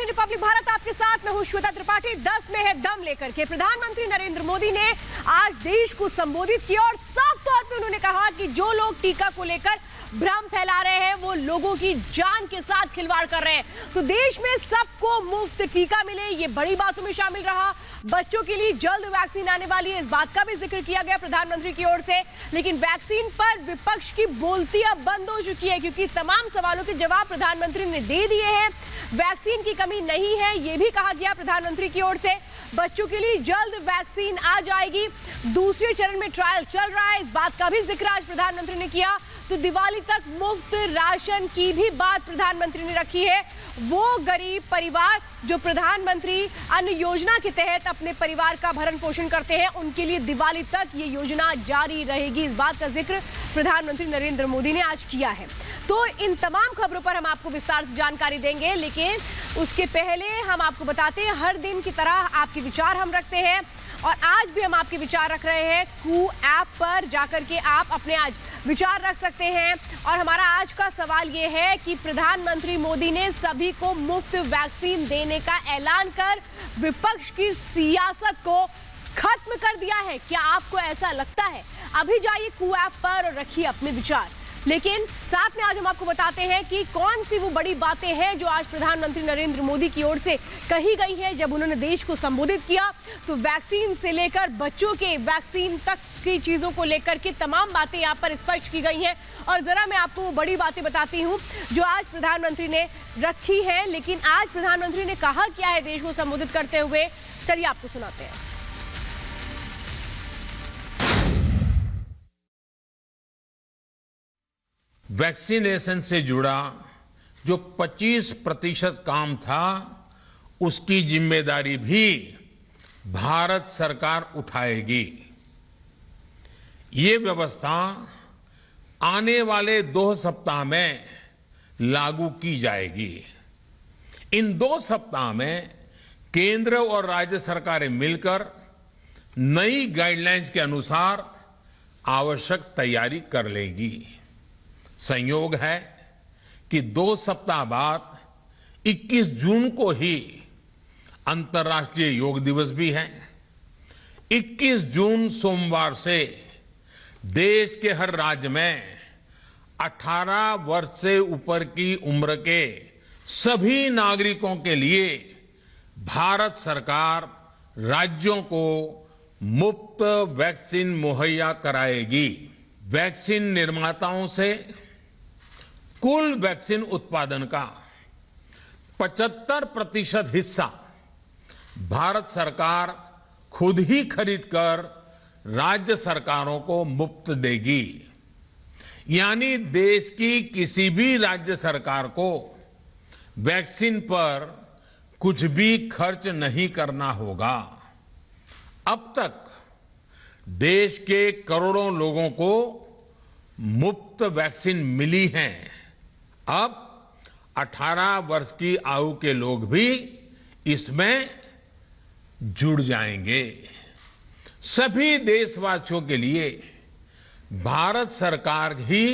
Morning Republic Bharat आपके साथ में हूं श्वेता त्रिपाठी। 10 में है दम लेकर के प्रधानमंत्री नरेंद्र मोदी ने आज देश को संबोधित किया और साफ तौर पे उन्होंने कहा कि जो लोग टीका को लेकर भ्रम फैला रहे हैं वो लोगों की जान के साथ खिलवाड़ कर रहे हैं। तो देश में सबको मुफ्त टीका मिले, ये बड़ी बातों में शामिल रहा। बच्चों के लिए जल्द वैक्सीन आने वाली है, इस बात का भी जिक्र किया गया प्रधानमंत्री की ओर से। लेकिन वैक्सीन पर विपक्ष की बोलती अब बंद हो चुकी है, क्योंकि तमाम सवालों के जवाब प्रधानमंत्री ने दे दिए हैं। वैक्सीन की कमी नहीं है, यह भी कहा गया प्रधानमंत्री की ओर से। बच्चों के लिए जल्द वैक्सीन आ जाएगी। दूसरे चरण में ट्रायल चल रहा है, इस बात का भी जिक्र आज प्रधानमंत्री ने किया। तो दिवाली तक मुफ्त राशन की भी बात प्रधानमंत्री ने रखी है। वो गरीब परिवार जो प्रधानमंत्री अन्न योजना के तहत अपने परिवार का भरण पोषण करते हैं, उनके लिए दिवाली तक ये योजना जारी रहेगी, इस बात का जिक्र प्रधानमंत्री नरेंद्र मोदी ने आज किया है। तो इन तमाम खबरों पर हम आपको विस्तार से जानकारी देंगे, लेकिन उसके पहले हम आपको बताते हैं हर दिन की तरह आपके विचार हम रखते हैं और आज भी हम आपके विचार रख रहे हैं। कू ऐप पर जाकर के आप अपने आज विचार रख सकते हैं। और हमारा आज का सवाल ये है कि प्रधानमंत्री मोदी ने सभी को मुफ्त वैक्सीन देने का ऐलान कर विपक्ष की सियासत को खत्म कर दिया है। क्या आपको ऐसा लगता है? अभी जाइए कू ऐप पर और रखिए अपने विचार। लेकिन साथ में आज हम आपको बताते हैं कि कौन सी वो बड़ी बातें हैं जो आज प्रधानमंत्री नरेंद्र मोदी की ओर से कही गई हैं जब उन्होंने देश को संबोधित किया। तो वैक्सीन से लेकर बच्चों के वैक्सीन तक की चीजों को लेकर के तमाम बातें यहाँ पर स्पष्ट की गई हैं। और जरा मैं आपको वो बड़ी बातें बताती हूँ जो आज प्रधानमंत्री ने रखी है। लेकिन आज प्रधानमंत्री ने कहा क्या है देश को संबोधित करते हुए, चलिए आपको सुनाते हैं। वैक्सीनेशन से जुड़ा जो 25% काम था, उसकी जिम्मेदारी भी भारत सरकार उठाएगी। ये व्यवस्था आने वाले 2 सप्ताह में लागू की जाएगी। इन 2 सप्ताह में केंद्र और राज्य सरकारें मिलकर नई गाइडलाइंस के अनुसार आवश्यक तैयारी कर लेगी। संयोग है कि 2 सप्ताह बाद 21 जून को ही अंतर्राष्ट्रीय योग दिवस भी है। 21 जून सोमवार से देश के हर राज्य में 18 वर्ष से ऊपर की उम्र के सभी नागरिकों के लिए भारत सरकार राज्यों को मुफ्त वैक्सीन मुहैया कराएगी। वैक्सीन निर्माताओं से कुल वैक्सीन उत्पादन का 75% हिस्सा भारत सरकार खुद ही खरीदकर राज्य सरकारों को मुफ्त देगी। यानी देश की किसी भी राज्य सरकार को वैक्सीन पर कुछ भी खर्च नहीं करना होगा। अब तक देश के करोड़ों लोगों को मुफ्त वैक्सीन मिली है। अब 18 वर्ष की आयु के लोग भी इसमें जुड़ जाएंगे। सभी देशवासियों के लिए भारत सरकार ही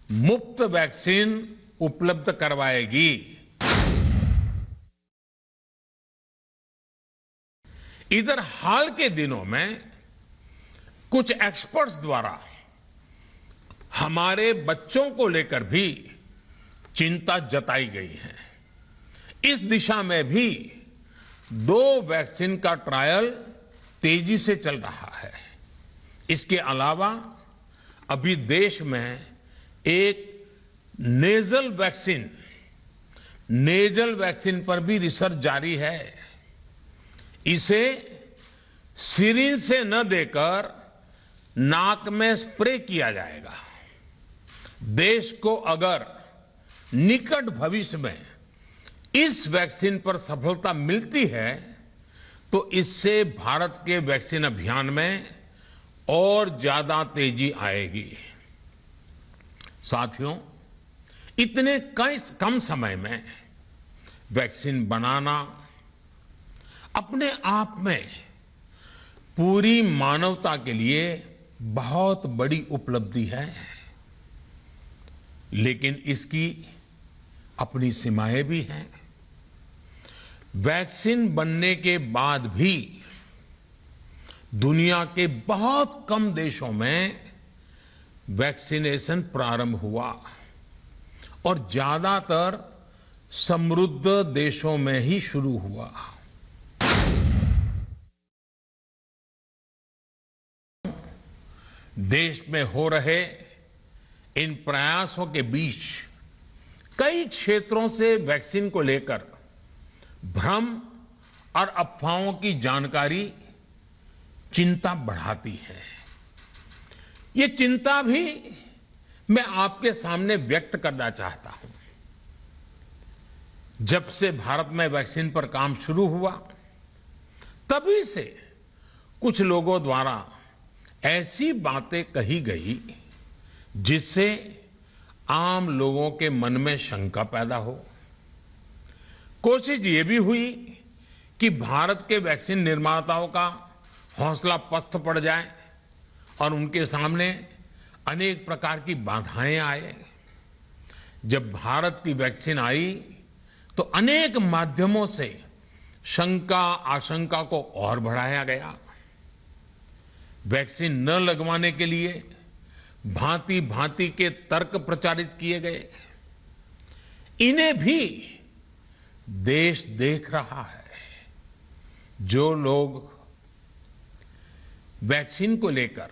मुफ्त वैक्सीन उपलब्ध करवाएगी। इधर हाल के दिनों में कुछ एक्सपर्ट्स द्वारा हमारे बच्चों को लेकर भी चिंता जताई गई है। इस दिशा में भी 2 वैक्सीन का ट्रायल तेजी से चल रहा है। इसके अलावा अभी देश में एक नेजल वैक्सीन पर भी रिसर्च जारी है। इसे सिरिंज से न देकर नाक में स्प्रे किया जाएगा। देश को अगर निकट भविष्य में इस वैक्सीन पर सफलता मिलती है तो इससे भारत के वैक्सीन अभियान में और ज्यादा तेजी आएगी। साथियों, इतने कम समय में वैक्सीन बनाना अपने आप में पूरी मानवता के लिए बहुत बड़ी उपलब्धि है, लेकिन इसकी अपनी सीमाएं भी हैं। वैक्सीन बनने के बाद भी दुनिया के बहुत कम देशों में वैक्सीनेशन प्रारंभ हुआ और ज्यादातर समृद्ध देशों में ही शुरू हुआ। देश में हो रहे इन प्रयासों के बीच कई क्षेत्रों से वैक्सीन को लेकर भ्रम और अफवाहों की जानकारी चिंता बढ़ाती है। ये चिंता भी मैं आपके सामने व्यक्त करना चाहता हूं। जब से भारत में वैक्सीन पर काम शुरू हुआ, तभी से कुछ लोगों द्वारा ऐसी बातें कही गई जिससे आम लोगों के मन में शंका पैदा हो। कोशिश ये भी हुई कि भारत के वैक्सीन निर्माताओं का हौसला पस्त पड़ जाए और उनके सामने अनेक प्रकार की बाधाएं आए। जब भारत की वैक्सीन आई तो अनेक माध्यमों से शंका आशंका को और बढ़ाया गया। वैक्सीन न लगवाने के लिए भांति भांति के तर्क प्रचारित किए गए। इन्हें भी देश देख रहा है। जो लोग वैक्सीन को लेकर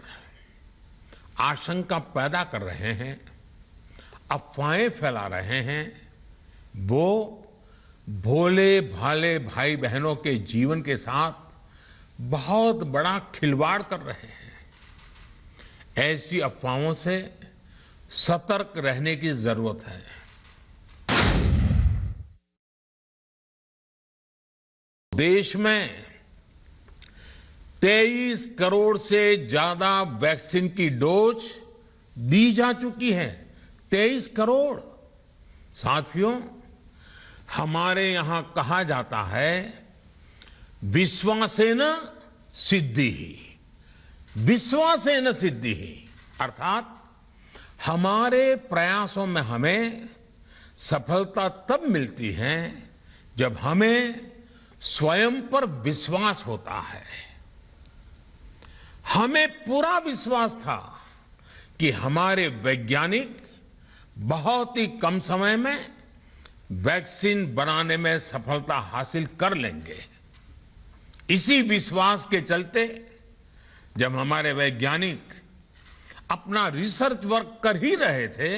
आशंका पैदा कर रहे हैं, अफवाहें फैला रहे हैं, वो भोले भाले भाई बहनों के जीवन के साथ बहुत बड़ा खिलवाड़ कर रहे हैं। ऐसी अफवाहों से सतर्क रहने की जरूरत है। देश में 23 करोड़ से ज्यादा वैक्सीन की डोज दी जा चुकी है। 23 करोड़। साथियों, हमारे यहां कहा जाता है, विश्वासेन सिद्धिः, विश्वासेन सिद्धिः, अर्थात हमारे प्रयासों में हमें सफलता तब मिलती है जब हमें स्वयं पर विश्वास होता है। हमें पूरा विश्वास था कि हमारे वैज्ञानिक बहुत ही कम समय में वैक्सीन बनाने में सफलता हासिल कर लेंगे। इसी विश्वास के चलते जब हमारे वैज्ञानिक अपना रिसर्च वर्क कर ही रहे थे,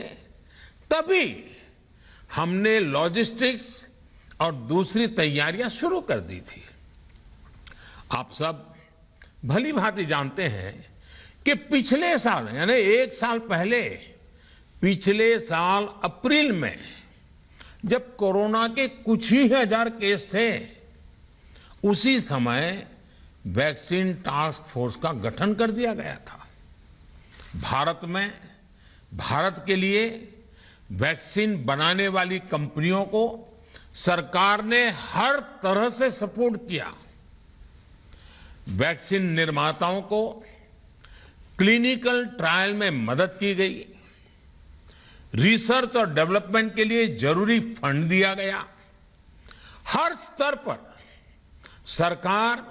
तभी हमने लॉजिस्टिक्स और दूसरी तैयारियां शुरू कर दी थी। आप सब भली भांति जानते हैं कि पिछले साल यानी 1 साल पहले, पिछले साल अप्रैल में जब कोरोना के कुछ ही हजार केस थे, उसी समय वैक्सीन टास्क फोर्स का गठन कर दिया गया था। भारत के लिए वैक्सीन बनाने वाली कंपनियों को सरकार ने हर तरह से सपोर्ट किया। वैक्सीन निर्माताओं को क्लिनिकल ट्रायल में मदद की गई। रिसर्च और डेवलपमेंट के लिए जरूरी फंड दिया गया। हर स्तर पर सरकार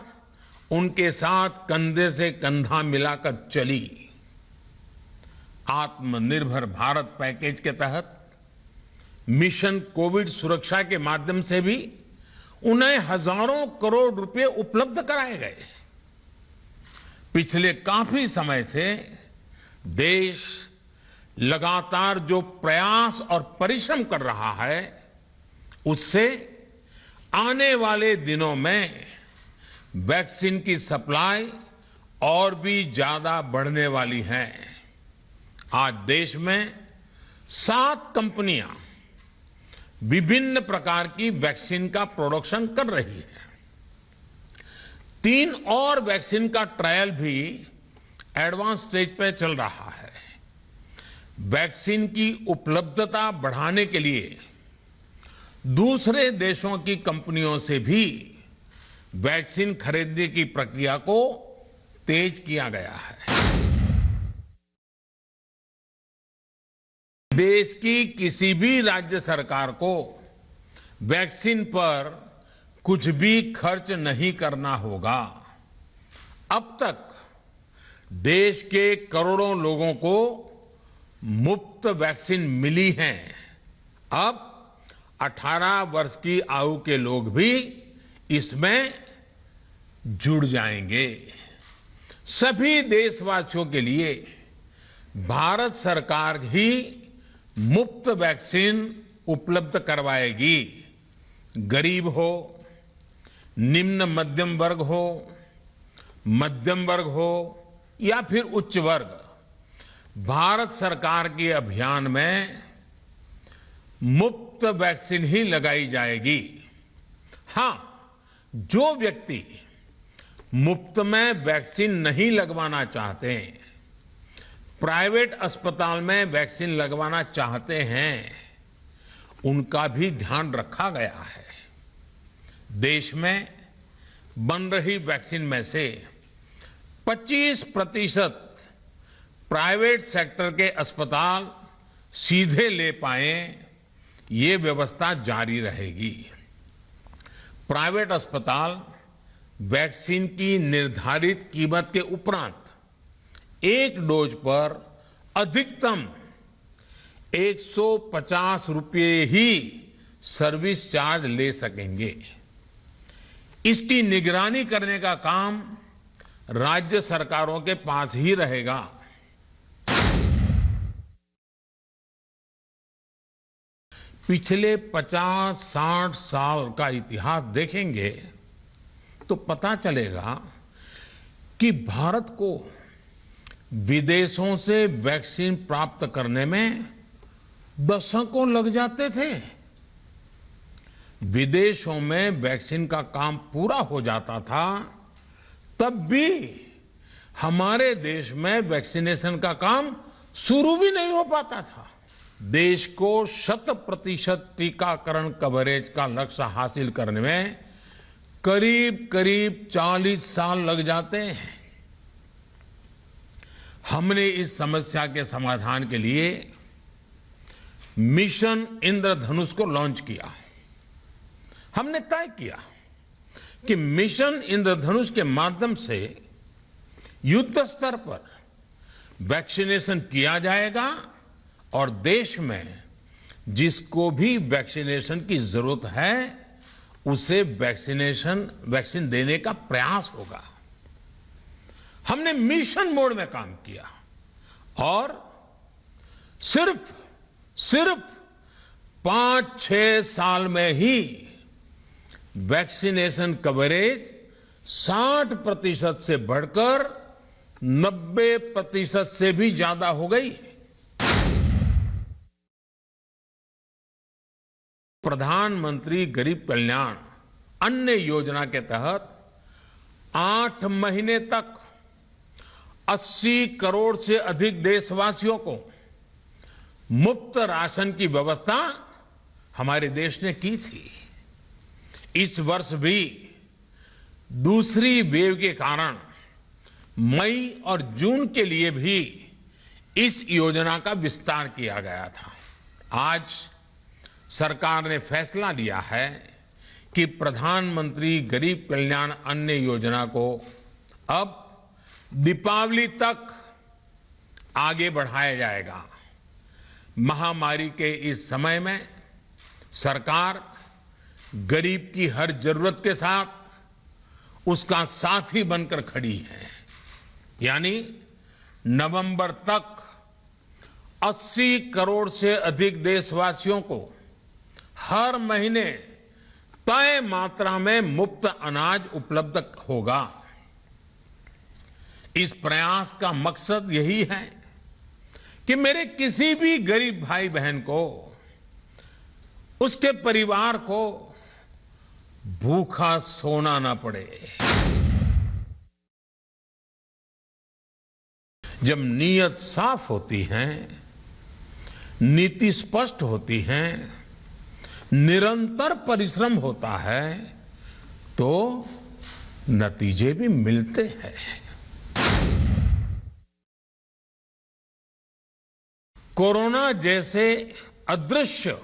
उनके साथ कंधे से कंधा मिलाकर चली। आत्मनिर्भर भारत पैकेज के तहत मिशन कोविड सुरक्षा के माध्यम से भी उन्हें हजारों करोड़ रुपए उपलब्ध कराए गए। पिछले काफी समय से देश लगातार जो प्रयास और परिश्रम कर रहा है, उससे आने वाले दिनों में वैक्सीन की सप्लाई और भी ज्यादा बढ़ने वाली है। आज देश में 7 कंपनियां विभिन्न प्रकार की वैक्सीन का प्रोडक्शन कर रही है। 3 और वैक्सीन का ट्रायल भी एडवांस स्टेज पे चल रहा है। वैक्सीन की उपलब्धता बढ़ाने के लिए दूसरे देशों की कंपनियों से भी वैक्सीन खरीदने की प्रक्रिया को तेज किया गया है। देश की किसी भी राज्य सरकार को वैक्सीन पर कुछ भी खर्च नहीं करना होगा। अब तक देश के करोड़ों लोगों को मुफ्त वैक्सीन मिली है। अब 18 वर्ष की आयु के लोग भी इसमें जुड़ जाएंगे। सभी देशवासियों के लिए भारत सरकार ही मुफ्त वैक्सीन उपलब्ध करवाएगी। गरीब हो, निम्न मध्यम वर्ग हो, मध्यम वर्ग हो या फिर उच्च वर्ग, भारत सरकार के अभियान में मुफ्त वैक्सीन ही लगाई जाएगी। हां, जो व्यक्ति मुफ्त में वैक्सीन नहीं लगवाना चाहते, प्राइवेट अस्पताल में वैक्सीन लगवाना चाहते हैं, उनका भी ध्यान रखा गया है। देश में बन रही वैक्सीन में से 25% प्राइवेट सेक्टर के अस्पताल सीधे ले पाए, ये व्यवस्था जारी रहेगी। प्राइवेट अस्पताल वैक्सीन की निर्धारित कीमत के उपरांत एक डोज पर अधिकतम 150 रुपये ही सर्विस चार्ज ले सकेंगे। इसकी निगरानी करने का काम राज्य सरकारों के पास ही रहेगा। पिछले 50-60 साल का इतिहास देखेंगे तो पता चलेगा कि भारत को विदेशों से वैक्सीन प्राप्त करने में दशकों लग जाते थे। विदेशों में वैक्सीन का काम पूरा हो जाता था, तब भी हमारे देश में वैक्सीनेशन का काम शुरू भी नहीं हो पाता था। देश को 100% टीकाकरण कवरेज का लक्ष्य हासिल करने में करीब 40 साल लग जाते हैं। हमने इस समस्या के समाधान के लिए मिशन इंद्रधनुष को लॉन्च किया। हमने तय किया कि मिशन इंद्रधनुष के माध्यम से युद्ध स्तर पर वैक्सीनेशन किया जाएगा और देश में जिसको भी वैक्सीनेशन की जरूरत है उसे वैक्सीन देने का प्रयास होगा। हमने मिशन मोड में काम किया और सिर्फ 5-6 साल में ही वैक्सीनेशन कवरेज 60% से बढ़कर 90% से भी ज्यादा हो गई। प्रधानमंत्री गरीब कल्याण अन्न योजना के तहत 8 महीने तक 80 करोड़ से अधिक देशवासियों को मुफ्त राशन की व्यवस्था हमारे देश ने की थी। इस वर्ष भी दूसरी वेव के कारण मई और जून के लिए भी इस योजना का विस्तार किया गया था। आज सरकार ने फैसला लिया है कि प्रधानमंत्री गरीब कल्याण अन्न योजना को अब दीपावली तक आगे बढ़ाया जाएगा। महामारी के इस समय में सरकार गरीब की हर जरूरत के साथ उसका साथी बनकर खड़ी है। यानी नवंबर तक 80 करोड़ से अधिक देशवासियों को हर महीने तय मात्रा में मुफ्त अनाज उपलब्ध होगा। इस प्रयास का मकसद यही है कि मेरे किसी भी गरीब भाई बहन को, उसके परिवार को भूखा सोना ना पड़े। जब नीयत साफ होती है, नीति स्पष्ट होती है, निरंतर परिश्रम होता है, तो नतीजे भी मिलते हैं। कोरोना जैसे अदृश्य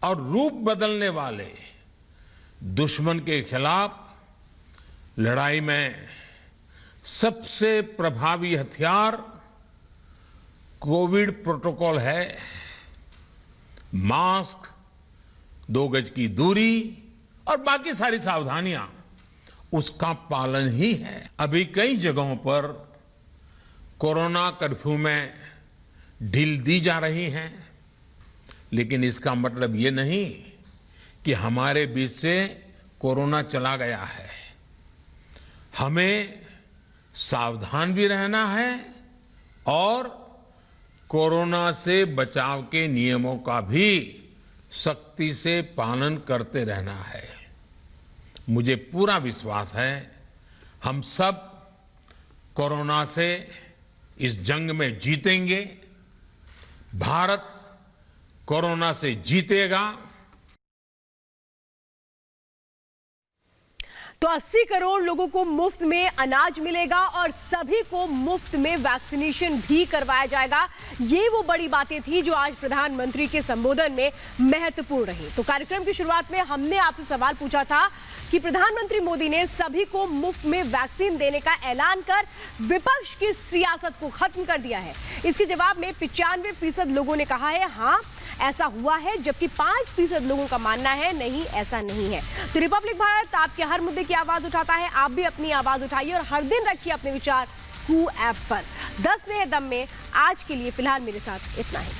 और रूप बदलने वाले दुश्मन के खिलाफ लड़ाई में सबसे प्रभावी हथियार कोविड प्रोटोकॉल है। मास्क, 2 गज की दूरी और बाकी सारी सावधानियां उसका पालन ही है। अभी कई जगहों पर कोरोना कर्फ्यू में ढील दी जा रही है, लेकिन इसका मतलब ये नहीं कि हमारे बीच से कोरोना चला गया है। हमें सावधान भी रहना है और कोरोना से बचाव के नियमों का भी सख्ती से पालन करते रहना है। मुझे पूरा विश्वास है हम सब कोरोना से इस जंग में जीतेंगे। भारत कोरोना से जीतेगा। तो 80 करोड़ लोगों को मुफ्त में अनाज मिलेगा और सभी को मुफ्त में वैक्सीनेशन भी करवाया जाएगा। ये वो बड़ी बातें थी जो आज प्रधानमंत्री के संबोधन में महत्वपूर्ण रही। तो कार्यक्रम की शुरुआत में हमने आपसे सवाल पूछा था कि प्रधानमंत्री मोदी ने सभी को मुफ्त में वैक्सीन देने का ऐलान कर विपक्ष की सियासत को खत्म कर दिया है। इसके जवाब में 95% लोगों ने कहा है हाँ ऐसा हुआ है, जबकि 5% लोगों का मानना है नहीं ऐसा नहीं है। तो रिपब्लिक भारत आपके हर मुद्दे की आवाज उठाता है। आप भी अपनी आवाज उठाइए और हर दिन रखिए अपने विचार कू ऐप पर। 10वें दम में आज के लिए फिलहाल मेरे साथ इतना ही।